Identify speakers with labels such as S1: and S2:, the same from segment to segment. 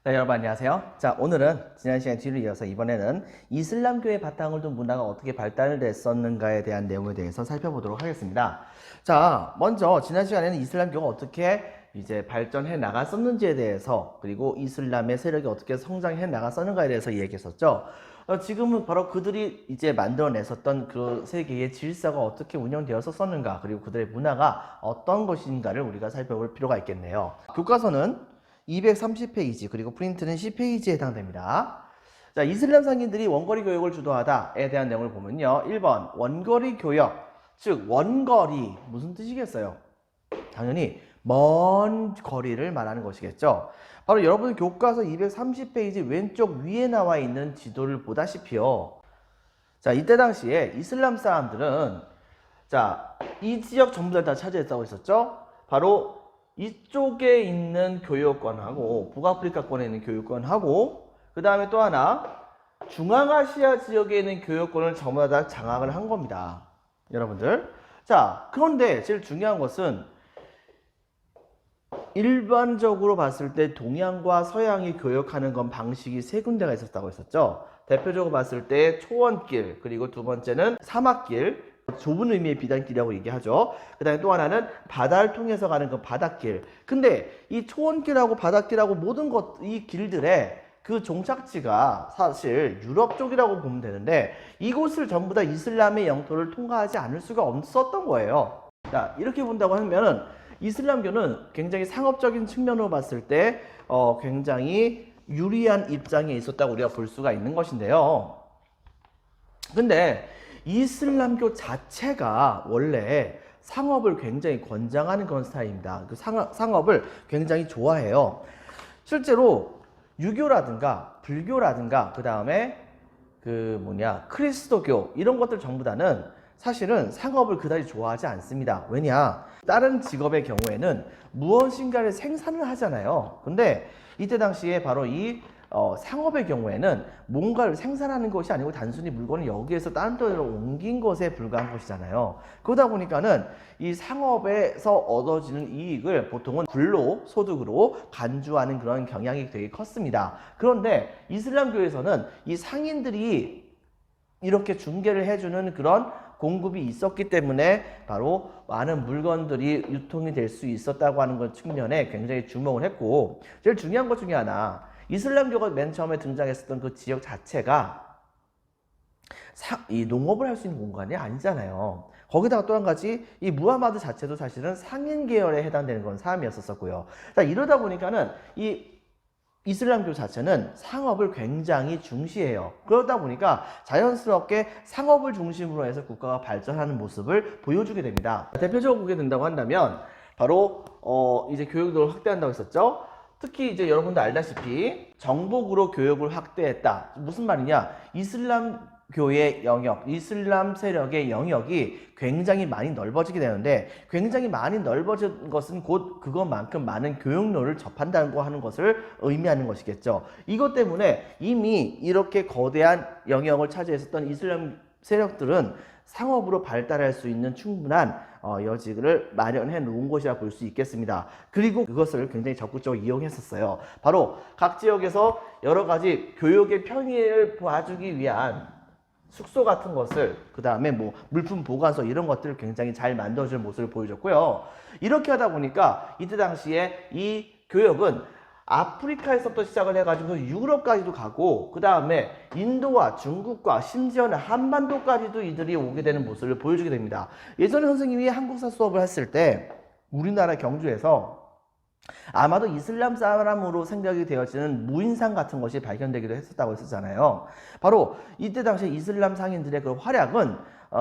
S1: 네, 여러분 안녕하세요. 자, 오늘은 지난 시간 뒤를 이어서 이번에는 이슬람교의 바탕을 둔 문화가 어떻게 발달됐었는가에 대한 내용에 대해서 살펴보도록 하겠습니다. 자, 먼저 지난 시간에는 이슬람교가 어떻게 이제 발전해 나갔었는지에 대해서, 그리고 이슬람의 세력이 어떻게 성장해 나갔었는가에 대해서 이야기했었죠. 지금은 바로 그들이 이제 만들어냈었던 그 세계의 질서가 어떻게 운영되었었는가, 그리고 그들의 문화가 어떤 것인가를 우리가 살펴볼 필요가 있겠네요. 교과서는 230페이지, 그리고 프린트는 10페이지에 해당됩니다. 자, 이슬람 상인들이 원거리 교역을 주도하다에 대한 내용을 보면요. 1번 원거리 교역, 즉 원거리 무슨 뜻이겠어요? 당연히 먼 거리를 말하는 것이겠죠. 바로 여러분 교과서 230페이지 왼쪽 위에 나와 있는 지도를 보다시피요. 자, 이때 당시에 이슬람 사람들은 자, 이 지역 전부 다 차지했다고 했었죠. 바로 이쪽에 있는 교육권하고 북아프리카권에 있는 교육권하고 그 다음에 또 하나 중앙아시아 지역에 있는 교육권을 전부 다 장악을 한 겁니다. 여러분들. 자, 그런데 제일 중요한 것은 일반적으로 봤을 때 동양과 서양이 교역하는 건 방식이 세 군데가 있었다고 했었죠. 대표적으로 봤을 때 초원길, 그리고 두 번째는 사막길, 좁은 의미의 비단길이라고 얘기하죠. 그 다음에 또 하나는 바다를 통해서 가는 그 바닷길. 근데 이 초원길하고 바닷길하고 모든 것, 이 길들의 그 종착지가 사실 유럽 쪽이라고 보면 되는데 이곳을 전부 다 이슬람의 영토를 통과하지 않을 수가 없었던 거예요. 자, 이렇게 본다고 하면은 이슬람교는 굉장히 상업적인 측면으로 봤을 때 굉장히 유리한 입장에 있었다고 우리가 볼 수가 있는 것인데요. 근데 이슬람교 자체가 원래 상업을 굉장히 권장하는 그런 스타일입니다. 그 상업을 굉장히 좋아해요. 실제로 유교라든가 불교라든가 그 다음에 크리스도교 이런 것들 전부 다는 사실은 상업을 그다지 좋아하지 않습니다. 왜냐? 다른 직업의 경우에는 무엇인가를 생산을 하잖아요. 근데 이때 당시에 바로 이 상업의 경우에는 뭔가를 생산하는 것이 아니고 단순히 물건을 여기에서 다른 데로 옮긴 것에 불과한 것이잖아요. 그러다 보니까는 이 상업에서 얻어지는 이익을 보통은 불로 소득으로 간주하는 그런 경향이 되게 컸습니다. 그런데 이슬람교에서는 이 상인들이 이렇게 중개를 해주는 그런 공급이 있었기 때문에 바로 많은 물건들이 유통이 될 수 있었다고 하는 것 측면에 굉장히 주목을 했고, 제일 중요한 것 중에 하나, 이슬람교가 맨 처음에 등장했었던 그 지역 자체가 이 농업을 할 수 있는 공간이 아니잖아요. 거기다가 또 한 가지 이 무하마드 자체도 사실은 상인 계열에 해당되는 그런 사람이었었고요. 자, 이러다 보니까는 이 이슬람교 자체는 상업을 굉장히 중시해요. 그러다 보니까 자연스럽게 상업을 중심으로 해서 국가가 발전하는 모습을 보여주게 됩니다. 대표적으로 보게 된다고 한다면 바로 이제 교육을 확대한다고 했었죠. 특히 이제 여러분도 알다시피 정복으로 교육을 확대했다. 무슨 말이냐? 이슬람교의 영역, 이슬람 세력의 영역이 굉장히 많이 넓어지게 되는데, 굉장히 많이 넓어진 것은 곧 그것만큼 많은 교육료를 접한다고 하는 것을 의미하는 것이겠죠. 이것 때문에 이미 이렇게 거대한 영역을 차지했었던 이슬람 세력들은 상업으로 발달할 수 있는 충분한 여지를 마련해 놓은 것이라 볼 수 있겠습니다. 그리고 그것을 굉장히 적극적으로 이용했었어요. 바로 각 지역에서 여러 가지 교육의 편의를 봐주기 위한 숙소 같은 것을, 그 다음에 뭐 물품 보관소 이런 것들을 굉장히 잘 만들어주는 모습을 보여줬고요. 이렇게 하다 보니까 이때 당시에 이 교역은 아프리카에서부터 시작을 해가지고 유럽까지도 가고, 그 다음에 인도와 중국과 심지어는 한반도까지도 이들이 오게 되는 모습을 보여주게 됩니다. 예전에 선생님이 한국사 수업을 했을 때 우리나라 경주에서 아마도 이슬람 사람으로 생각이 되어지는 무인상 같은 것이 발견되기도 했었다고 했었잖아요. 바로 이때 당시 이슬람 상인들의 그 활약은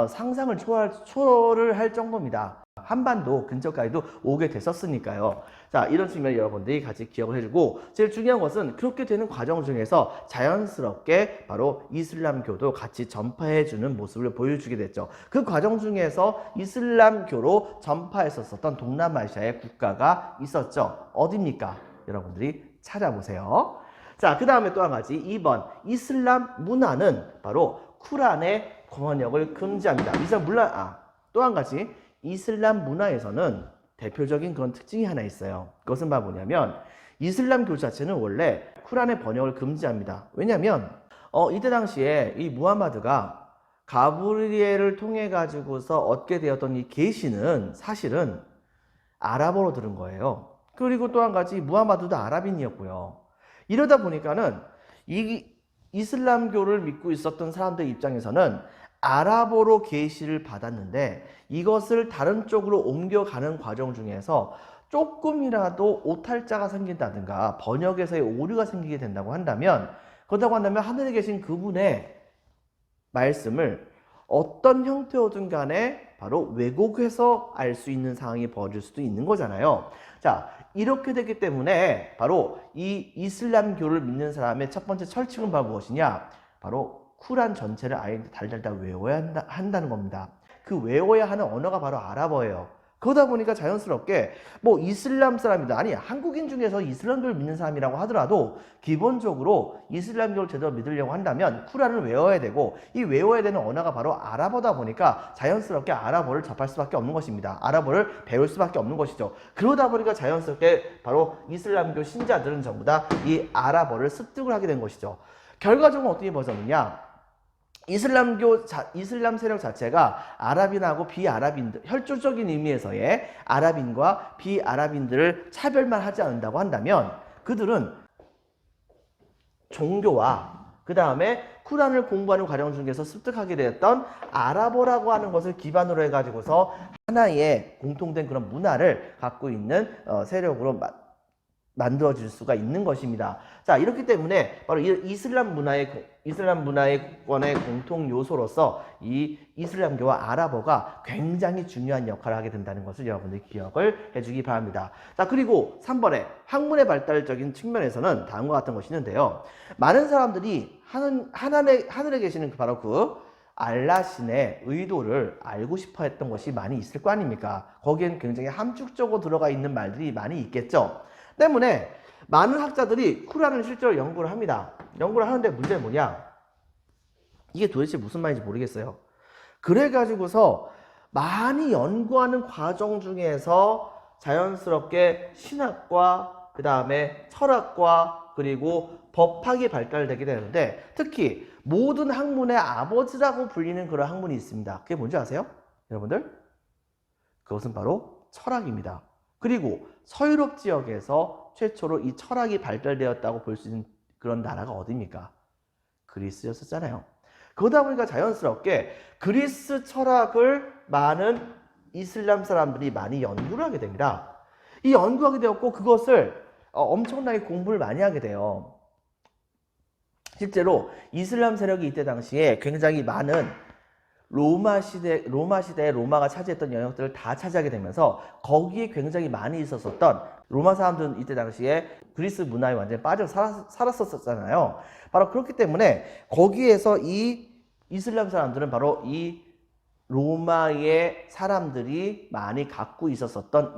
S1: 상상을 초월을 할 정도입니다. 한반도 근처까지도 오게 됐었으니까요. 자, 이런 측면을 여러분들이 같이 기억을 해주고, 제일 중요한 것은 그렇게 되는 과정 중에서 자연스럽게 바로 이슬람교도 같이 전파해주는 모습을 보여주게 됐죠. 그 과정 중에서 이슬람교로 전파했었던 동남아시아의 국가가 있었죠. 어디입니까? 여러분들이 찾아보세요. 자, 그 다음에 또 한 가지 2번 이슬람 문화는 바로 쿠란의 번역을 금지합니다. 이슬람 문화, 또 한 가지 이슬람 문화에서는 대표적인 그런 특징이 하나 있어요. 그것은 뭐냐면 이슬람교 자체는 원래 쿠란의 번역을 금지합니다. 왜냐하면 이때 당시에 이 무함마드가 가브리엘을 통해 가지고서 얻게 되었던 이 계시는 사실은 아랍어로 들은 거예요. 그리고 또 한 가지 무함마드도 아랍인이었고요. 이러다 보니까는 이 이슬람교를 믿고 있었던 사람들 입장에서는 아랍어로 계시를 받았는데 이것을 다른 쪽으로 옮겨가는 과정 중에서 조금이라도 오탈자가 생긴다든가 번역에서의 오류가 생기게 된다고 한다면, 그렇다고 한다면 하늘에 계신 그분의 말씀을 어떤 형태로든 간에 바로 왜곡해서 알 수 있는 상황이 벌어질 수도 있는 거잖아요. 자, 이렇게 되기 때문에 바로 이 이슬람교를 믿는 사람의 첫 번째 철칙은 바로 무엇이냐? 바로 쿠란 전체를 아예 달달달 외워야 한다는 겁니다. 그 외워야 하는 언어가 바로 아랍어예요. 그러다 보니까 자연스럽게 뭐 이슬람 사람이다, 아니 한국인 중에서 이슬람교를 믿는 사람이라고 하더라도 기본적으로 이슬람교를 제대로 믿으려고 한다면 쿠란을 외워야 되고, 이 외워야 되는 언어가 바로 아랍어다 보니까 자연스럽게 아랍어를 접할 수밖에 없는 것입니다. 아랍어를 배울 수밖에 없는 것이죠. 그러다 보니까 자연스럽게 바로 이슬람교 신자들은 전부 다 이 아랍어를 습득을 하게 된 것이죠. 결과적으로 어떻게 벌어졌느냐? 이슬람 세력 자체가 아랍인하고 비아랍인들, 혈조적인 의미에서의 아랍인과 비아랍인들을 차별만 하지 않는다고 한다면 그들은 종교와 그 다음에 쿠란을 공부하는 과정 중에서 습득하게 되었던 아랍어라고 하는 것을 기반으로 해가지고서 하나의 공통된 그런 문화를 갖고 있는 세력으로 만들어질 수가 있는 것입니다. 자, 이렇기 때문에 바로 이슬람 문화권의 공통 요소로서 이 이슬람교와 아랍어가 굉장히 중요한 역할을 하게 된다는 것을 여러분들이 기억을 해주기 바랍니다. 자, 그리고 3번에 학문의 발달적인 측면에서는 다음과 같은 것이 있는데요. 많은 사람들이 하늘에 계시는 바로 그 알라 신의 의도를 알고 싶어 했던 것이 많이 있을 거 아닙니까? 거기엔 굉장히 함축적으로 들어가 있는 말들이 많이 있겠죠. 때문에 많은 학자들이 쿠란을 실제로 연구를 합니다. 연구를 하는데 문제는 뭐냐? 이게 도대체 무슨 말인지 모르겠어요. 그래가지고서 많이 연구하는 과정 중에서 자연스럽게 신학과 그 다음에 철학과 그리고 법학이 발달되게 되는데, 특히 모든 학문의 아버지라고 불리는 그런 학문이 있습니다. 그게 뭔지 아세요? 여러분들? 그것은 바로 철학입니다. 그리고 서유럽 지역에서 최초로 이 철학이 발달되었다고 볼 수 있는 그런 나라가 어디입니까? 그리스였었잖아요. 그러다 보니까 자연스럽게 그리스 철학을 많은 이슬람 사람들이 많이 연구를 하게 됩니다. 이 연구하게 되었고 그것을 엄청나게 공부를 많이 하게 돼요. 실제로 이슬람 세력이 이때 당시에 굉장히 많은 로마가 차지했던 영역들을 다 차지하게 되면서 거기에 굉장히 많이 있었던 로마 사람들은 이때 당시에 그리스 문화에 완전히 빠져 살았었잖아요. 바로 그렇기 때문에 거기에서 이 이슬람 사람들은 바로 이 로마의 사람들이 많이 갖고 있었던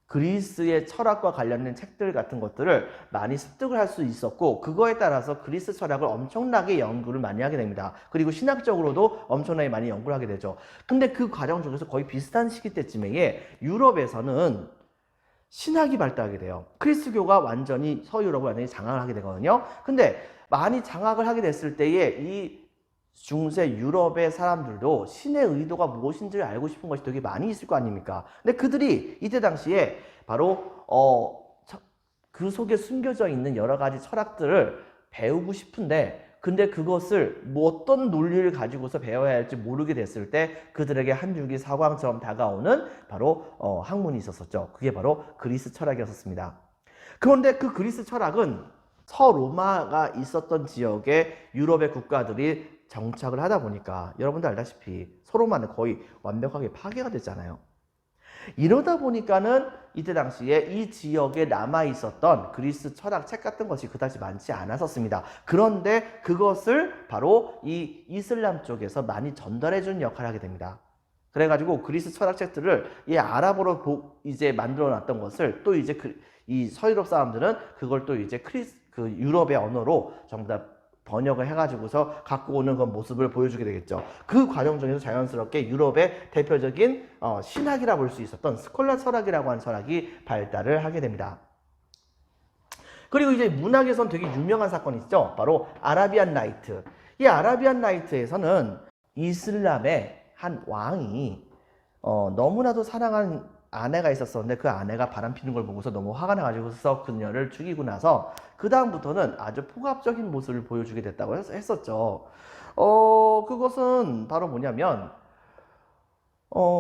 S1: 그리스의 철학과 관련된 책들 같은 것들을 많이 습득을 할 수 있었고, 그거에 따라서 그리스 철학을 엄청나게 연구를 많이 하게 됩니다. 그리고 신학적으로도 엄청나게 많이 연구를 하게 되죠. 근데 그 과정 중에서 거의 비슷한 시기 때쯤에 유럽에서는 신학이 발달하게 돼요. 그리스교가 완전히 서유럽을 완전히 장악을 하게 되거든요. 근데 많이 장악을 하게 됐을 때에 이 중세 유럽의 사람들도 신의 의도가 무엇인지를 알고 싶은 것이 되게 많이 있을 거 아닙니까? 근데 그들이 이때 당시에 바로 그 속에 숨겨져 있는 여러 가지 철학들을 배우고 싶은데, 근데 그것을 어떤 논리를 가지고서 배워야 할지 모르게 됐을 때 그들에게 한 줄기 사광처럼 다가오는 바로 학문이 있었었죠. 그게 바로 그리스 철학이었습니다. 그런데 그 그리스 철학은 서로마가 있었던 지역의 유럽의 국가들이 정착을 하다 보니까 여러분들 알다시피 서로마는 거의 완벽하게 파괴가 됐잖아요. 이러다 보니까는 이때 당시에 이 지역에 남아 있었던 그리스 철학 책 같은 것이 그다지 많지 않았었습니다. 그런데 그것을 바로 이 이슬람 쪽에서 많이 전달해 주는 역할을 하게 됩니다. 그래가지고 그리스 철학 책들을 이 아랍어로 이제 만들어 놨던 것을 또 이제 이 서유럽 사람들은 그걸 또 이제 그 유럽의 언어로 전부 다 번역을 해가지고서 갖고 오는 그 모습을 보여주게 되겠죠. 그 과정 중에서 자연스럽게 유럽의 대표적인 신학이라 볼 수 있었던 스콜라 철학이라고 하는 철학이 발달을 하게 됩니다. 그리고 이제 문학에선 되게 유명한 사건이 있죠. 바로 아라비안 나이트. 이 아라비안 나이트에서는 이슬람의 한 왕이 너무나도 사랑한 아내가 있었었는데 그 아내가 바람피는 걸 보고서 너무 화가 나가지고서 그녀를 죽이고 나서 그 다음부터는 아주 폭압적인 모습을 보여주게 됐다고 했었죠. 그것은 바로 뭐냐면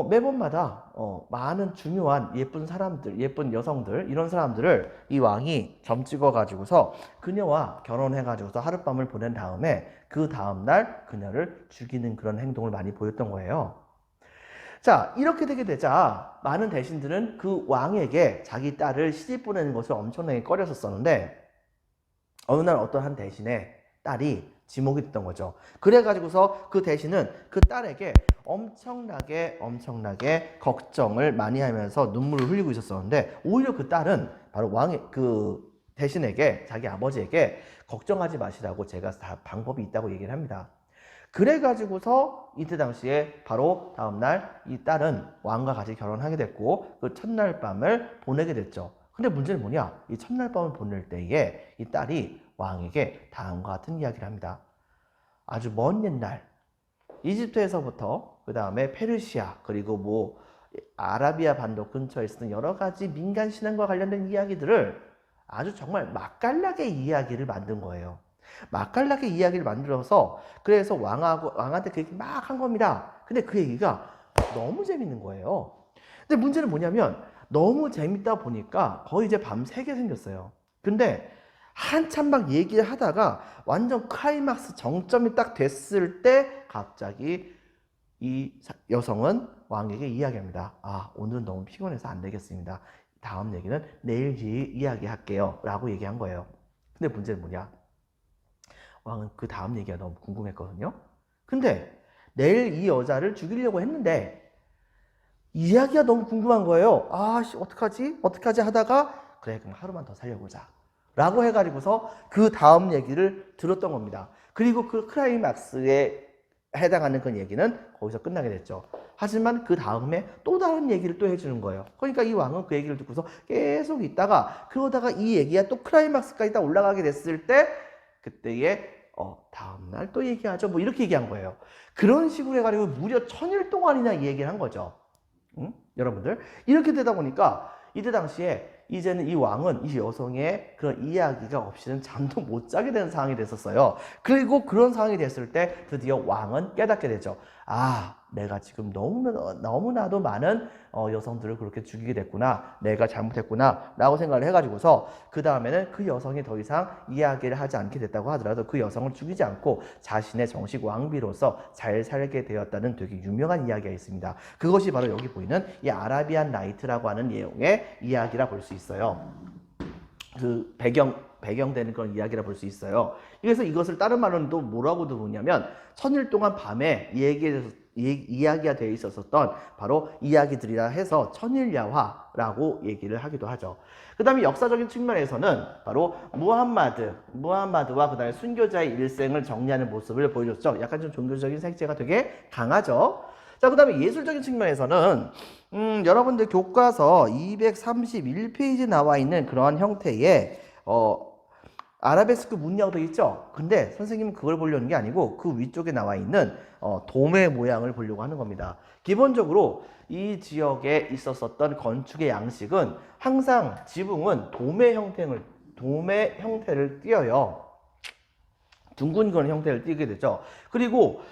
S1: 매번마다 많은 중요한 예쁜 사람들, 예쁜 여성들, 이런 사람들을 이 왕이 점 찍어 가지고서 그녀와 결혼해 가지고서 하룻밤을 보낸 다음에 그 다음날 그녀를 죽이는 그런 행동을 많이 보였던 거예요. 자, 이렇게 되게 되자 많은 대신들은 그 왕에게 자기 딸을 시집 보내는 것을 엄청나게 꺼렸었었는데 어느 날 어떤 한 대신의 딸이 지목이 됐던 거죠. 그래가지고서 그 대신은 그 딸에게 엄청나게 걱정을 많이 하면서 눈물을 흘리고 있었었는데 오히려 그 딸은 바로 왕의 그 대신에게 자기 아버지에게 걱정하지 마시라고 제가 다 방법이 있다고 얘기를 합니다. 그래가지고서 이때 당시에 바로 다음날 이 딸은 왕과 같이 결혼하게 됐고 그 첫날 밤을 보내게 됐죠. 근데 문제는 뭐냐? 이 첫날 밤을 보낼 때에 이 딸이 왕에게 다음과 같은 이야기를 합니다. 아주 먼 옛날 이집트에서부터 그 다음에 페르시아 그리고 뭐 아라비아 반도 근처에 있었던 여러 가지 민간 신앙과 관련된 이야기들을 아주 정말 맛깔나게 이야기를 만든 거예요. 맛깔나게 이야기를 만들어서 그래서 왕한테 그 얘기 막 한 겁니다. 근데 그 얘기가 너무 재밌는 거예요. 근데 문제는 뭐냐면 너무 재밌다 보니까 거의 이제 밤 새게 생겼어요. 근데 한참 막 얘기를 하다가 완전 클라이막스 정점이 딱 됐을 때 갑자기 이 여성은 왕에게 이야기합니다. 아, 오늘은 너무 피곤해서 안 되겠습니다. 다음 얘기는 내일 이야기할게요 라고 얘기한 거예요. 근데 문제는 뭐냐? 왕은 그 다음 얘기가 너무 궁금했거든요. 근데 내일 이 여자를 죽이려고 했는데 이야기가 너무 궁금한 거예요. 아, 어떡하지? 어떡하지? 하다가 그래, 그럼 하루만 더 살려보자 라고 해가지고서 그 다음 얘기를 들었던 겁니다. 그리고 그 클라이막스에 해당하는 그 얘기는 거기서 끝나게 됐죠. 하지만 그 다음에 또 다른 얘기를 또 해주는 거예요. 그러니까 이 왕은 그 얘기를 듣고서 계속 있다가 그러다가 이 얘기가 또 클라이막스까지 딱 올라가게 됐을 때 그때에 다음날 또 얘기하죠. 뭐 이렇게 얘기한 거예요. 그런 식으로 해가지고 무려 1000일 동안이나 이 얘기를 한 거죠. 응? 여러분들 이렇게 되다 보니까 이때 당시에 이제는 이 왕은 이 여성의 그런 이야기가 없이는 잠도 못 자게 되는 상황이 됐었어요. 그리고 그런 상황이 됐을 때 드디어 왕은 깨닫게 되죠. 아, 내가 지금 너무나도 많은 여성들을 그렇게 죽이게 됐구나. 내가 잘못했구나 라고 생각을 해가지고서 그 다음에는 그 여성이 더 이상 이야기를 하지 않게 됐다고 하더라도 그 여성을 죽이지 않고 자신의 정식 왕비로서 잘 살게 되었다는 되게 유명한 이야기가 있습니다. 그것이 바로 여기 보이는 이 아라비안 나이트라고 하는 내용의 이야기라 볼 수 있어요. 그 배경되는 그런 이야기라 볼 수 있어요. 그래서 이것을 다른 말로는 또 뭐라고 부르냐면 1000일 동안 밤에 이야기가 되어 있었던 바로 이야기들이라 해서 천일야화라고 얘기를 하기도 하죠. 그 다음에 역사적인 측면에서는 바로 무함마드와 그 다음에 순교자의 일생을 정리하는 모습을 보여줬죠. 약간 좀 종교적인 색채가 되게 강하죠. 자, 그 다음에 예술적인 측면에서는 여러분들 교과서 231페이지에 나와 있는 그러한 형태의 아라베스크 문양도 있죠. 근데 선생님은 그걸 보려는 게 아니고 그 위쪽에 나와 있는 도매 모양을 보려고 하는 겁니다. 기본적으로 이 지역에 있었던 건축의 양식은 항상 지붕은 도매 형태를 띄어요. 둥근건 형태를 띄게 되죠. 그리고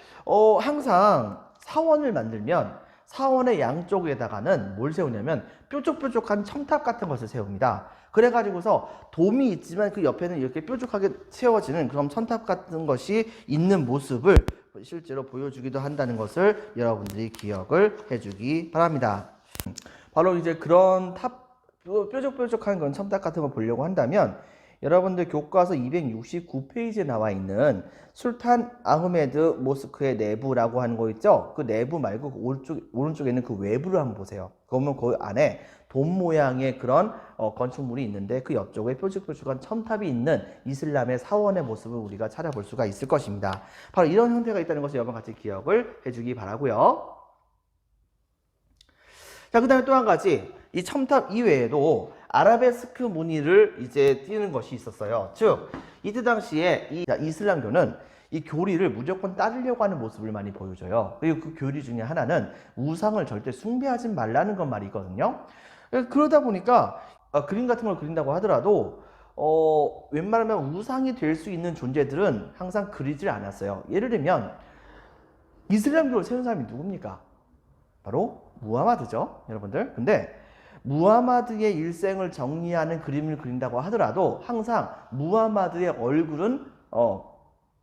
S1: 항상 사원을 만들면 사원의 양쪽에다가는 뭘 세우냐면 뾰족뾰족한 첨탑 같은 것을 세웁니다. 그래가지고서 돔이 있지만 그 옆에는 이렇게 뾰족하게 채워지는 그런 첨탑 같은 것이 있는 모습을 실제로 보여주기도 한다는 것을 여러분들이 기억을 해주기 바랍니다. 바로 이제 그런 뾰족뾰족한 그런 첨탑 같은 걸 보려고 한다면 여러분들 교과서 269페이지에 나와 있는 술탄 아흐메드 모스크의 내부라고 하는 거 있죠? 그 내부 말고 그 오른쪽에 있는 그 외부를 한번 보세요. 그러면 그 안에 돔 모양의 그런 건축물이 있는데 그 옆쪽에 뾰족뾰족한 첨탑이 있는 이슬람의 사원의 모습을 우리가 찾아볼 수가 있을 것입니다. 바로 이런 형태가 있다는 것을 여러분 같이 기억을 해주기 바라고요. 자, 그 다음에 또 한 가지, 이 첨탑 이외에도 아라베스크 무늬를 이제 띄는 것이 있었어요. 즉, 이때 당시에 이 이슬람교는 이 교리를 무조건 따르려고 하는 모습을 많이 보여줘요. 그리고 그 교리 중에 하나는 우상을 절대 숭배하지 말라는 것 말이거든요. 그러다 보니까 그림 같은 걸 그린다고 하더라도 웬만하면 우상이 될 수 있는 존재들은 항상 그리질 않았어요. 예를 들면 이슬람교를 세운 사람이 누굽니까? 바로 무하마드죠, 여러분들. 근데 무하마드의 일생을 정리하는 그림을 그린다고 하더라도 항상 무하마드의 얼굴은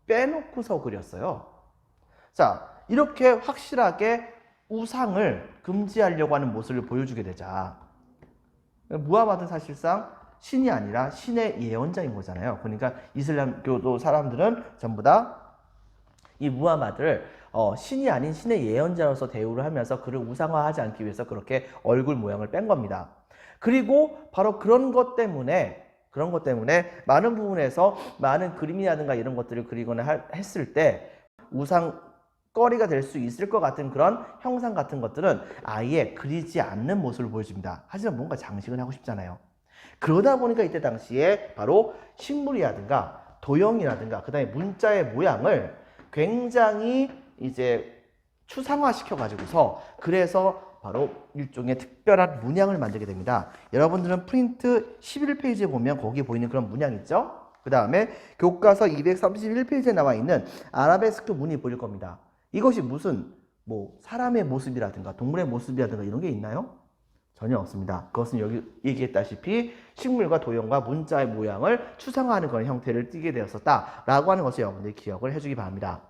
S1: 빼놓고서 그렸어요. 자, 이렇게 확실하게 우상을 금지하려고 하는 모습을 보여주게 되자 무하마드는 사실상 신이 아니라 신의 예언자인 거잖아요. 그러니까 이슬람교도 사람들은 전부 다 이 무하마드를 신이 아닌 신의 예언자로서 대우를 하면서 그를 우상화하지 않기 위해서 그렇게 얼굴 모양을 뺀 겁니다. 그리고 바로 그런 것 때문에 많은 부분에서 많은 그림이라든가 이런 것들을 그리거나 했을 때 우상거리가 될 수 있을 것 같은 그런 형상 같은 것들은 아예 그리지 않는 모습을 보여줍니다. 하지만 뭔가 장식을 하고 싶잖아요. 그러다 보니까 이때 당시에 바로 식물이라든가 도형이라든가 그 다음에 문자의 모양을 굉장히 이제 추상화시켜 가지고서 그래서 바로 일종의 특별한 문양을 만들게 됩니다. 여러분들은 프린트 11페이지에 보면 거기 보이는 그런 문양 있죠? 그 다음에 교과서 231페이지에 나와 있는 아라베스크 문이 보일 겁니다. 이것이 무슨 사람의 모습이라든가 동물의 모습이라든가 이런 게 있나요? 전혀 없습니다. 그것은 여기 얘기했다시피 식물과 도형과 문자의 모양을 추상화하는 그런 형태를 띠게 되었었다라고 하는 것을 여러분들이 기억을 해주기 바랍니다.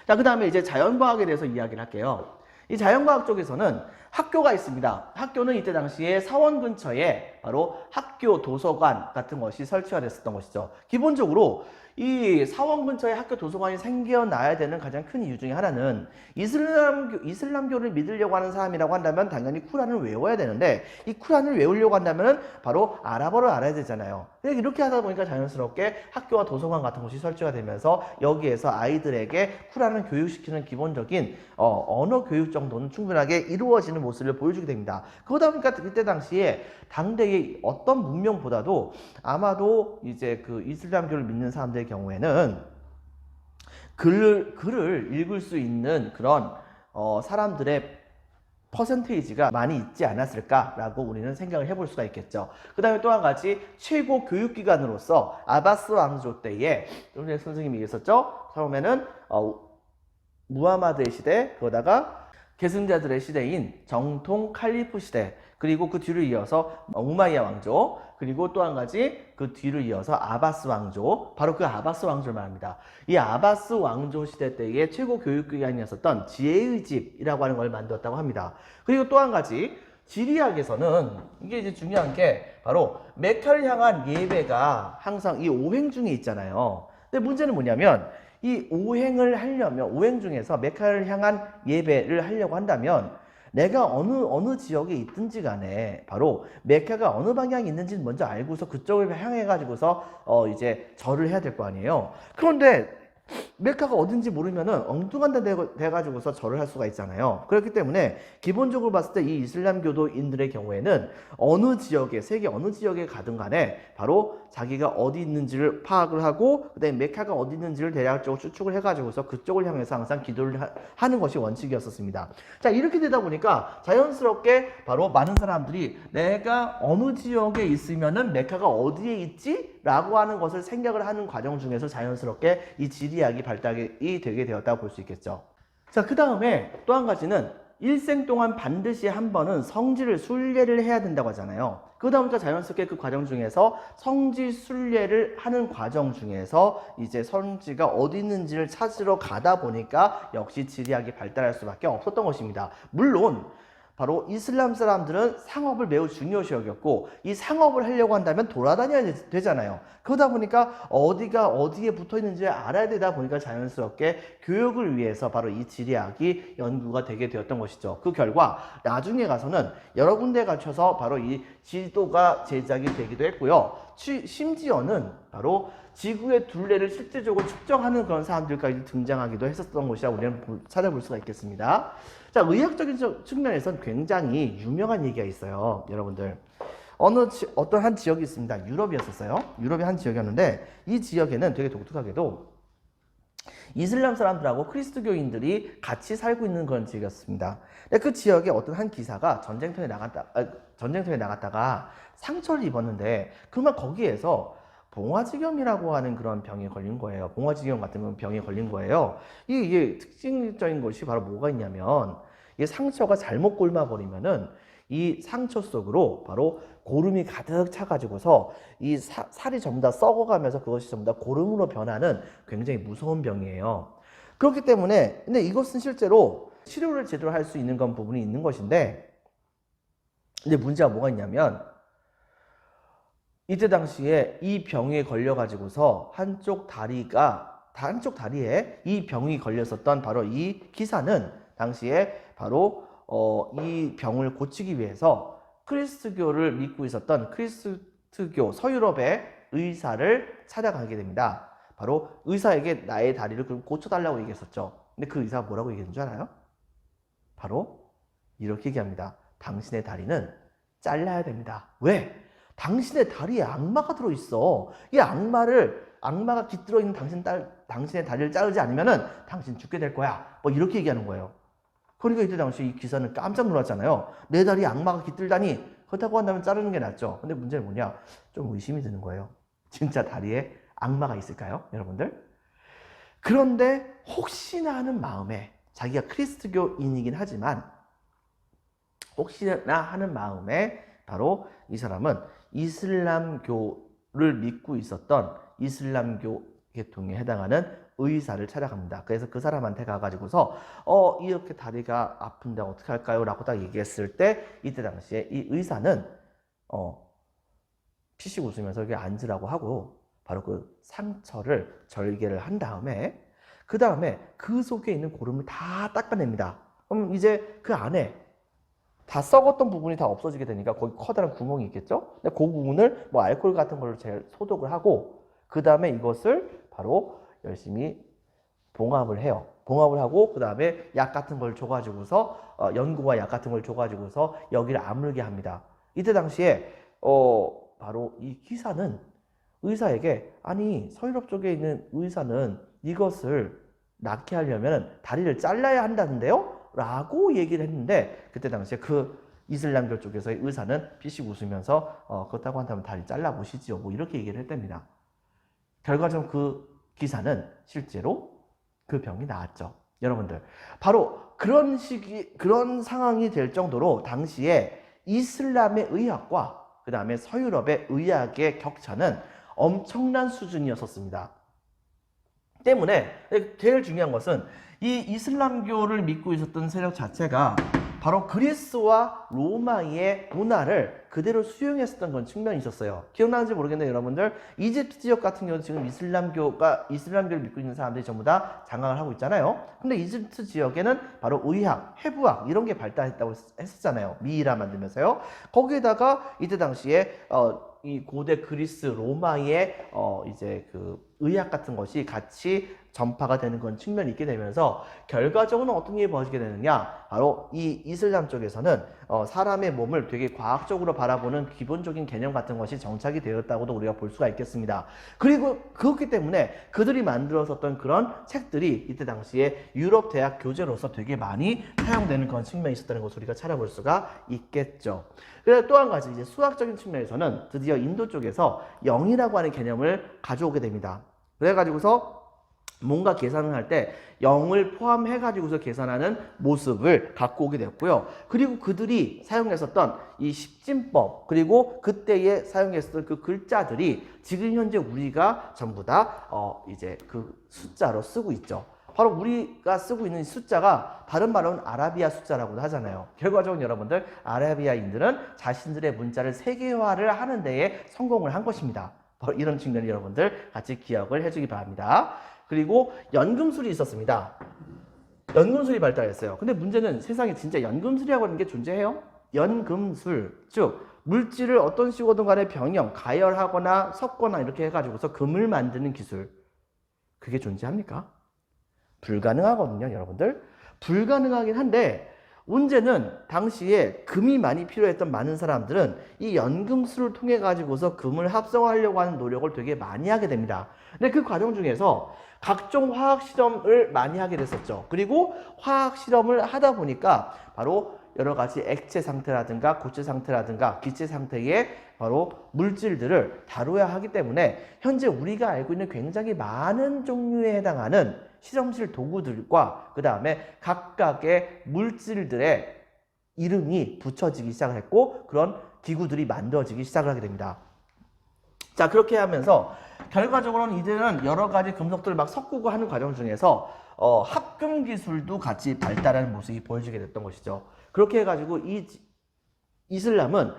S1: 자, 그 다음에 이제 자연과학에 대해서 이야기를 할게요. 이 자연과학 쪽에서는 학교가 있습니다. 학교는 이때 당시에 사원 근처에 바로 학교 도서관 같은 것이 설치가 됐었던 것이죠. 기본적으로 이 사원 근처에 학교 도서관이 생겨나야 되는 가장 큰 이유 중에 하나는 이슬람교를 믿으려고 하는 사람이라고 한다면 당연히 쿠란을 외워야 되는데 이 쿠란을 외우려고 한다면 바로 아랍어를 알아야 되잖아요. 이렇게 하다 보니까 자연스럽게 학교와 도서관 같은 곳이 설치가 되면서 여기에서 아이들에게 쿠란을 교육시키는 기본적인 언어 교육 정도는 충분하게 이루어지는 모습을 보여주게 됩니다. 그러다 보니까 이때 당시에 당대의 어떤 문명보다도 아마도 이제 그 이슬람교를 믿는 사람들의 경우에는 글을 읽을 수 있는 그런 사람들의 퍼센테이지가 많이 있지 않았을까라고 우리는 생각을 해볼 수가 있겠죠. 그 다음에 또 한 가지 최고 교육기관으로서 아바스 왕조 때에 선생님이 얘기했었죠. 처음에는 무하마드의 시대, 그러다가 계승자들의 시대인 정통 칼리프 시대, 그리고 그 뒤를 이어서 우마이야 왕조, 그리고 또 한 가지 그 뒤를 이어서 아바스 왕조, 바로 그 아바스 왕조를 말합니다. 이 아바스 왕조 시대 때의 최고 교육기관이었었던 지혜의 집이라고 하는 걸 만들었다고 합니다. 그리고 또 한 가지 지리학에서는 이게 이제 중요한 게 바로 메카를 향한 예배가 항상 이 오행 중에 있잖아요. 근데 문제는 뭐냐면 이 오행 중에서 메카를 향한 예배를 하려고 한다면 내가 어느 지역에 있든지 간에 바로 메카가 어느 방향에 있는지는 먼저 알고서 그쪽을 향해 가지고서 이제 절을 해야 될 거 아니에요. 그런데 메카가 어딘지 모르면은 엉뚱한 데 돼가지고서 절을 할 수가 있잖아요. 그렇기 때문에 기본적으로 봤을 때 이 이슬람교도인들의 경우에는 어느 지역에, 세계 어느 지역에 가든 간에 바로 자기가 어디 있는지를 파악을 하고 그다음에 메카가 어디 있는지를 대략적으로 추측을 해가지고서 그쪽을 향해서 항상 기도를 하는 것이 원칙이었었습니다. 자, 이렇게 되다 보니까 자연스럽게 바로 많은 사람들이 내가 어느 지역에 있으면은 메카가 어디에 있지? 라고 하는 것을 생각을 하는 과정 중에서 자연스럽게 이 지리학이 발달이 되게 되었다고 볼 수 있겠죠. 자, 그 다음에 또 한 가지는 일생 동안 반드시 한 번은 성지를 순례를 해야 된다고 하잖아요. 그러다 보니까 자연스럽게 그 과정 중에서 성지 순례를 하는 과정 중에서 이제 성지가 어디 있는지를 찾으러 가다 보니까 역시 지리학이 발달할 수밖에 없었던 것입니다. 물론 바로 이슬람 사람들은 상업을 매우 중요시 여겼고 이 상업을 하려고 한다면 돌아다녀야 되잖아요. 그러다 보니까 어디가 어디에 붙어 있는지 알아야 되다 보니까 자연스럽게 교육을 위해서 바로 이 지리학이 연구가 되게 되었던 것이죠. 그 결과 나중에 가서는 여러 군데에 갖춰서 바로 이 지도가 제작이 되기도 했고요. 심지어는 바로 지구의 둘레를 실질적으로 측정하는 그런 사람들까지 등장하기도 했었던 것이라고 우리는 찾아볼 수가 있겠습니다. 자, 의학적인 측면에서는 굉장히 유명한 얘기가 있어요. 여러분들. 어떤 한 지역이 있습니다. 유럽이었었어요. 유럽의 한 지역이었는데 이 지역에는 되게 독특하게도 이슬람 사람들하고 그리스도교인들이 같이 살고 있는 그런 지역이었습니다. 근데 그 지역에 어떤 한 기사가 전쟁터에 나갔다가 상처를 입었는데 그만 거기에서 봉화지겸이라고 하는 그런 병에 걸린 거예요. 봉화지겸 같은 병에 걸린 거예요. 이게 특징적인 것이 바로 뭐가 있냐면 이 상처가 잘못 곪아버리면은 이 상처 속으로 바로 고름이 가득 차가지고서 이 살이 전부 다 썩어가면서 그것이 전부 다 고름으로 변하는 굉장히 무서운 병이에요. 그렇기 때문에 근데 이것은 실제로 치료를 제대로 할 수 있는 건 부분이 있는 것인데 근데 문제가 뭐가 있냐면 이때 당시에 이 병에 걸려가지고서 한쪽 다리에 이 병이 걸렸었던 바로 이 기사는 당시에 바로 이 병을 고치기 위해서 그리스도교를 믿고 있었던 그리스도교 서유럽의 의사를 찾아가게 됩니다. 바로 의사에게 나의 다리를 고쳐달라고 얘기했었죠. 근데 그 의사가 뭐라고 얘기했는 줄 알아요? 바로 이렇게 얘기합니다. 당신의 다리는 잘라야 됩니다. 왜? 당신의 다리에 악마가 들어있어. 이 악마가 깃들어 있는 당신의 다리를 자르지 않으면은 당신 죽게 될 거야. 뭐 이렇게 얘기하는 거예요. 그러니까 이때 당시 이 기사는 깜짝 놀랐잖아요. 내 다리에 악마가 깃들다니. 그렇다고 한다면 자르는 게 낫죠. 근데 문제는 뭐냐? 좀 의심이 드는 거예요. 진짜 다리에 악마가 있을까요? 여러분들? 그런데 혹시나 하는 마음에 자기가 그리스도교인이긴 하지만 혹시나 하는 마음에 바로 이 사람은 이슬람교를 믿고 있었던 이슬람교 계통에 해당하는 의사를 찾아갑니다. 그래서 그 사람한테 가가지고서 이렇게 다리가 아픈데 어떻게 할까요? 라고 딱 얘기했을 때 이때 당시에 이 의사는 피식 웃으면서 여기 앉으라고 하고 바로 그 상처를 절개를 한 다음에 그 다음에 그 속에 있는 고름을 다 닦아냅니다. 그럼 이제 그 안에 다 썩었던 부분이 다 없어지게 되니까 거기 커다란 구멍이 있겠죠? 근데 그 부분을 뭐 알코올 같은 걸로 제일 소독을 하고 그 다음에 이것을 바로 열심히 봉합을 해요. 봉합을 하고 그 다음에 약 같은 걸 줘가지고서 연고와 약 같은 걸 줘가지고서 여기를 아물게 합니다. 이때 당시에 바로 이 기사는 의사에게 아니 서유럽 쪽에 있는 의사는 이것을 낫게 하려면 다리를 잘라야 한다는데요? 라고 얘기를 했는데 그때 당시에 그 이슬람교 쪽에서의 의사는 피식 웃으면서 그렇다고 한다면 다리 잘라보시지요. 뭐 이렇게 얘기를 했답니다. 결과적으로 그 기사는 실제로 그 병이 나았죠. 여러분들 바로 그런 상황이 될 정도로 당시에 이슬람의 의학과 그 다음에 서유럽의 의학의 격차는 엄청난 수준이었었습니다. 때문에 제일 중요한 것은 이 이슬람교를 믿고 있었던 세력 자체가 바로 그리스와 로마의 문화를 그대로 수용했었던 그런 측면이 있었어요. 기억나는지 모르겠는데 여러분들 이집트 지역 같은 경우는 지금 이슬람교를 믿고 있는 사람들이 전부 다 장악을 하고 있잖아요. 근데 이집트 지역에는 바로 의학, 해부학 이런 게 발달했다고 했었잖아요. 미이라 만들면서요. 거기에다가 이때 당시에 이 고대 그리스 로마의 이제 그 의학 같은 것이 같이 전파가 되는 그런 측면이 있게 되면서 결과적으로 어떤 일이 벌어지게 되느냐, 바로 이 이슬람 쪽에서는 사람의 몸을 되게 과학적으로 바라보는 기본적인 개념 같은 것이 정착이 되었다고도 우리가 볼 수가 있겠습니다. 그리고 그렇기 때문에 그들이 만들었었던 그런 책들이 이때 당시에 유럽 대학 교재로서 되게 많이 사용되는 그런 측면이 있었다는 것을 우리가 찾아볼 수가 있겠죠. 그래서 또 한 가지 이제 수학적인 측면에서는 드디어 인도 쪽에서 0이라고 하는 개념을 가져오게 됩니다. 그래가지고서 뭔가 계산을 할 때 0을 포함해가지고서 계산하는 모습을 갖고 오게 되었고요. 그리고 그들이 사용했었던 이 십진법, 그리고 그때에 사용했었던 그 글자들이 지금 현재 우리가 전부 다 이제 그 숫자로 쓰고 있죠. 바로 우리가 쓰고 있는 숫자가 다른 말로는 아라비아 숫자라고도 하잖아요. 결과적으로 여러분들 아라비아인들은 자신들의 문자를 세계화를 하는 데에 성공을 한 것입니다. 바로 이런 측면을 여러분들 같이 기억을 해주기 바랍니다. 그리고 연금술이 있었습니다. 연금술이 발달했어요. 근데 문제는 세상에 진짜 연금술이라고 하는 게 존재해요? 연금술, 즉 물질을 어떤 식으로든 간에 변형, 가열하거나 섞거나 이렇게 해가지고서 금을 만드는 기술, 그게 존재합니까? 불가능하거든요, 여러분들. 불가능하긴 한데 문제는 당시에 금이 많이 필요했던 많은 사람들은 이 연금술을 통해 가지고서 금을 합성하려고 하는 노력을 되게 많이 하게 됩니다. 근데 그 과정 중에서 각종 화학 실험을 많이 하게 됐었죠. 그리고 화학 실험을 하다 보니까 바로 여러 가지 액체 상태라든가 고체 상태라든가 기체 상태의 바로 물질들을 다루어야 하기 때문에 현재 우리가 알고 있는 굉장히 많은 종류에 해당하는 실험실 도구들과 그 다음에 각각의 물질들의 이름이 붙여지기 시작을 했고 그런 기구들이 만들어지기 시작을 하게 됩니다. 자, 그렇게 하면서 결과적으로는 이들은 여러 가지 금속들을 막 섞고 하는 과정 중에서 합금 기술도 같이 발달하는 모습이 보여지게 됐던 것이죠. 그렇게 해가지고 이 이슬람은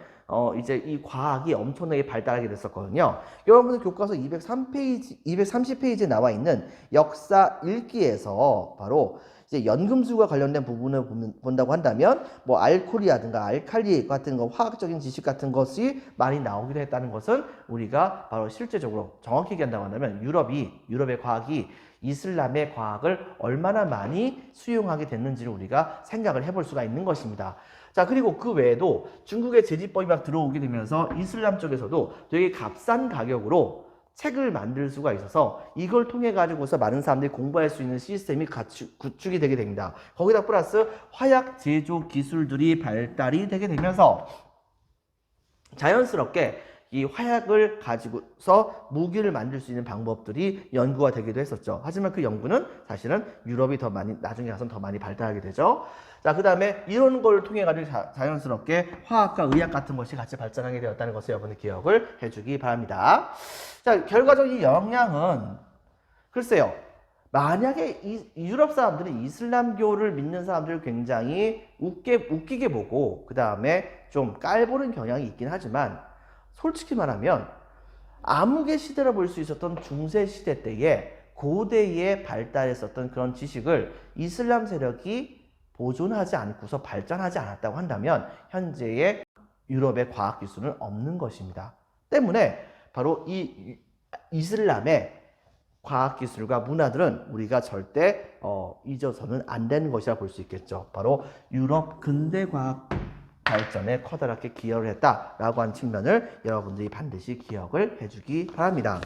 S1: 이제 이 과학이 엄청나게 발달하게 됐었거든요. 여러분들 교과서 230페이지에 나와 있는 역사 일기에서 바로 이제 연금술과 관련된 부분을 본다고 한다면 뭐 알코올이라든가 알칼리 같은 거 화학적인 지식 같은 것이 많이 나오기도 했다는 것은 우리가 바로 실제적으로 정확히 얘기한다고 한다면 유럽의 과학이 이슬람의 과학을 얼마나 많이 수용하게 됐는지를 우리가 생각을 해볼 수가 있는 것입니다. 자, 그리고 그 외에도 중국의 제지법이 막 들어오게 되면서 이슬람 쪽에서도 되게 값싼 가격으로 책을 만들 수가 있어서 이걸 통해 가지고서 많은 사람들이 공부할 수 있는 시스템이 구축이 되게 됩니다. 거기다 플러스 화약 제조 기술들이 발달이 되게 되면서 자연스럽게 이 화약을 가지고서 무기를 만들 수 있는 방법들이 연구가 되기도 했었죠. 하지만 그 연구는 사실은 유럽이 더 많이 나중에 가서는 더 많이 발달하게 되죠. 자, 그 다음에 이런 걸 통해 가지고 자연스럽게 화학과 의학 같은 것이 같이 발전하게 되었다는 것을 여러분이 기억을 해주기 바랍니다. 자, 결과적인 영향은 글쎄요. 만약에 이 유럽 사람들이 이슬람교를 믿는 사람들을 굉장히 웃기게 보고 그 다음에 좀 깔보는 경향이 있긴 하지만 솔직히 말하면 암흑의 시대라 볼 수 있었던 중세 시대 때에 고대에 발달했었던 그런 지식을 이슬람 세력이 보존하지 않고서 발전하지 않았다고 한다면 현재의 유럽의 과학 기술은 없는 것입니다. 때문에 바로 이 이슬람의 과학 기술과 문화들은 우리가 절대 잊어서는 안 되는 것이라 볼 수 있겠죠. 바로 유럽 근대 과학 발전에 커다랗게 기여를 했다라고 하는 측면을 여러분들이 반드시 기억을 해주기 바랍니다.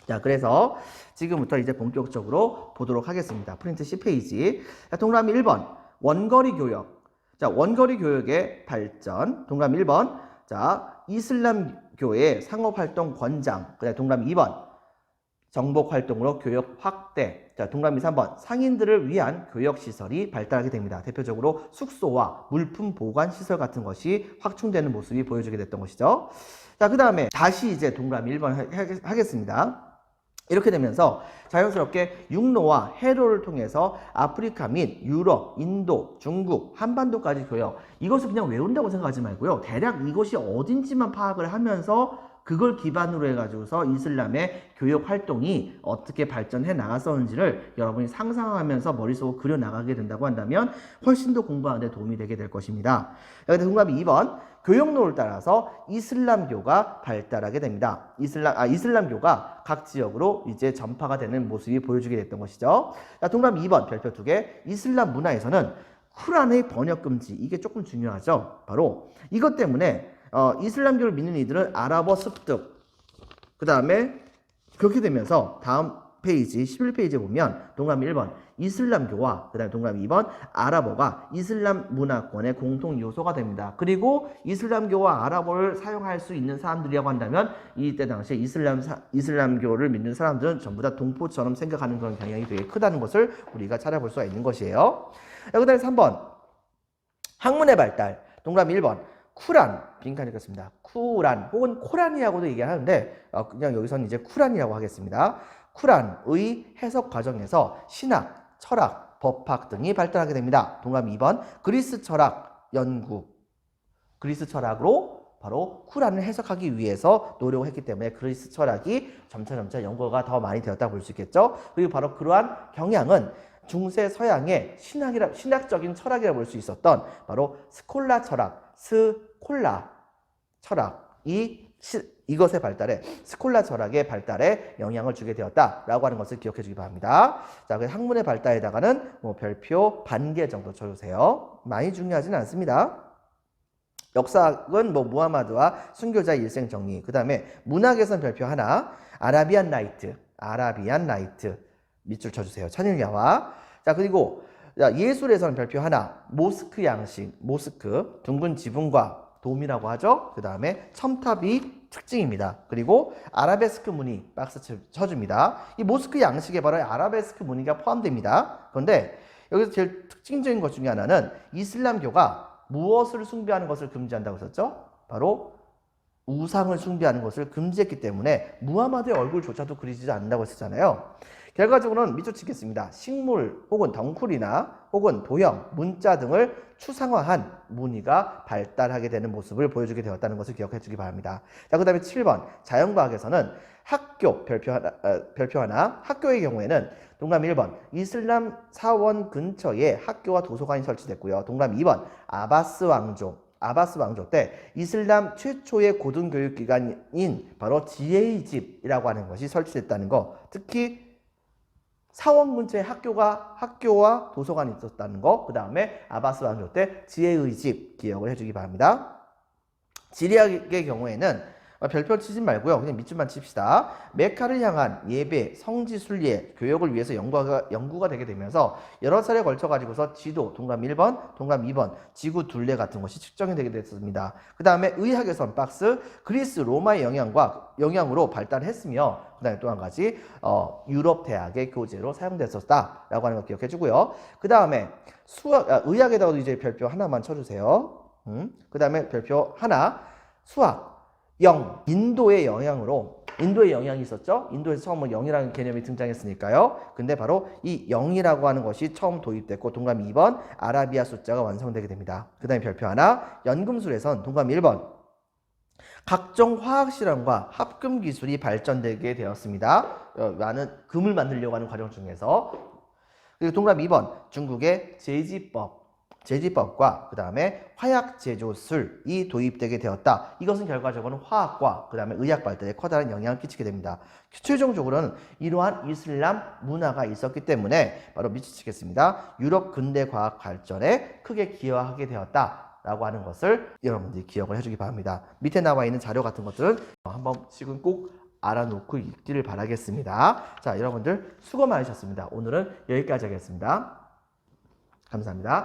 S1: 자, 그래서 지금부터 이제 본격적으로 보도록 하겠습니다. 프린트 C페이지. 자, 동그라미 1번. 원거리 교역. 자, 원거리 교역의 발전. 동그라미 1번. 자, 이슬람교의 상업활동 권장. 그다음에 동그라미 2번. 정복 활동으로 교역 확대. 자, 동그라미 3번. 상인들을 위한 교역 시설이 발달하게 됩니다. 대표적으로 숙소와 물품 보관 시설 같은 것이 확충되는 모습이 보여지게 됐던 것이죠. 자, 그 다음에 다시 이제 동그라미 1번 하겠습니다. 이렇게 되면서 자연스럽게 육로와 해로를 통해서 아프리카 및 유럽, 인도, 중국, 한반도까지 교역. 이것을 그냥 외운다고 생각하지 말고요. 대략 이것이 어딘지만 파악을 하면서 그걸 기반으로 해가지고서 이슬람의 교역 활동이 어떻게 발전해 나갔었는지를 여러분이 상상하면서 머릿속으로 그려나가게 된다고 한다면 훨씬 더 공부하는 데 도움이 되게 될 것입니다. 여기 동그라미 2번. 교역로를 따라서 이슬람교가 발달하게 됩니다. 이슬람교가 각 지역으로 이제 전파가 되는 모습이 보여주게 됐던 것이죠. 자, 동그라미 2번 별표 2개. 이슬람 문화에서는 쿠란의 번역 금지. 이게 조금 중요하죠. 바로 이것 때문에 이슬람교를 믿는 이들은 아랍어 습득, 그 다음에 그렇게 되면서 다음 페이지 11페이지에 보면 동그라미 1번 이슬람교와 그 다음에 동그라미 2번 아랍어가 이슬람 문화권의 공통 요소가 됩니다. 그리고 이슬람교와 아랍어를 사용할 수 있는 사람들이라고 한다면 이때 당시에 이슬람교를 믿는 사람들은 전부 다 동포처럼 생각하는 그런 경향이 되게 크다는 것을 우리가 찾아볼 수가 있는 것이에요. 그 다음에 3번 학문의 발달. 동그라미 1번 쿠란, 빈칸 읽겠습니다. 쿠란 혹은 코란이라고도 얘기하는데 그냥 여기서는 이제 쿠란이라고 하겠습니다. 쿠란의 해석 과정에서 신학, 철학, 법학 등이 발달하게 됩니다. 동그라미 2번 그리스 철학 연구. 그리스 철학으로 바로 쿠란을 해석하기 위해서 노력을 했기 때문에 그리스 철학이 점차 연구가 더 많이 되었다고 볼 수 있겠죠. 그리고 바로 그러한 경향은 중세 서양의 신학적인 철학이라고 볼 수 있었던 바로 스콜라 철학, 이것의 발달에 스콜라 철학의 발달에 영향을 주게 되었다라고 하는 것을 기억해 주기 바랍니다. 자, 그 학문의 발달에다가는 별표 반개 정도 쳐주세요. 많이 중요하지는 않습니다. 역사학은 무하마드와 순교자의 일생 정리. 그 다음에 문학에선 별표 하나. 아라비안 나이트 밑줄 쳐주세요. 천일야화. 자, 그리고 예술에서는 별표 하나. 모스크 양식, 모스크 둥근 지붕과 돔이라고 하죠. 그 다음에 첨탑이 특징입니다. 그리고 아라베스크 무늬 박스 쳐줍니다. 이 모스크 양식에 바로 아라베스크 무늬가 포함됩니다. 그런데 여기서 제일 특징적인 것 중에 하나는 이슬람교가 무엇을 숭배하는 것을 금지한다고 했었죠? 바로 우상을 숭배하는 것을 금지했기 때문에 무하마드의 얼굴조차도 그리지 않는다고 했었잖아요. 결과적으로는 밑줄 치겠습니다. 식물 혹은 덩쿨이나 혹은 도형, 문자 등을 추상화한 무늬가 발달하게 되는 모습을 보여주게 되었다는 것을 기억해 주기 바랍니다. 자, 그 다음에 7번 자연과학에서는 학교 별표 하나 학교의 경우에는 동그라미 1번 이슬람 사원 근처에 학교와 도서관이 설치됐고요. 동그라미 2번 아바스 왕조 때 이슬람 최초의 고등교육기관인 바로 지혜의 집이라고 하는 것이 설치됐다는 거, 특히 사원 근처에 학교와 도서관이 있었다는 거, 그 다음에 아바스 왕조 때 지혜의 집 기억을 해주기 바랍니다. 지리학의 경우에는 별표 치지 말고요. 그냥 밑줄만 칩시다. 메카를 향한 예배, 성지 순례, 교역을 위해서 연구가 되게 되면서 여러 차례 걸쳐 가지고서 지도, 동그라미 1번, 동그라미 2번, 지구 둘레 같은 것이 측정이 되게 됐습니다. 그 다음에 의학에선 박스, 그리스, 로마의 영향으로 발달했으며, 그 다음에 또 한 가지 유럽 대학의 교재로 사용됐었다라고 하는 거 기억해 주고요. 그 다음에 의학에다가도 이제 별표 하나만 쳐주세요. 그 다음에 별표 하나, 수학. 인도의 영향이 있었죠. 인도에서 처음 영이라는 개념이 등장했으니까요. 근데 바로 이 영이라고 하는 것이 처음 도입됐고, 동그라미 2번 아라비아 숫자가 완성되게 됩니다. 그 다음에 별표 하나, 연금술에선 동그라미 1번 각종 화학 실험과 합금 기술이 발전되게 되었습니다. 많은 금을 만들려고 하는 과정 중에서. 그리고 동그라미 2번 중국의 제지법과 그 다음에 화약 제조술이 도입되게 되었다. 이것은 결과적으로는 화학과 그 다음에 의학 발달에 커다란 영향을 끼치게 됩니다. 최종적으로는 이러한 이슬람 문화가 있었기 때문에 바로 밑치겠습니다. 유럽 근대 과학 발전에 크게 기여하게 되었다라고 하는 것을 여러분들이 기억을 해주기 바랍니다. 밑에 나와 있는 자료 같은 것들은 한 번씩은 꼭 알아놓고 읽기를 바라겠습니다. 자, 여러분들 수고 많으셨습니다. 오늘은 여기까지 하겠습니다. 감사합니다.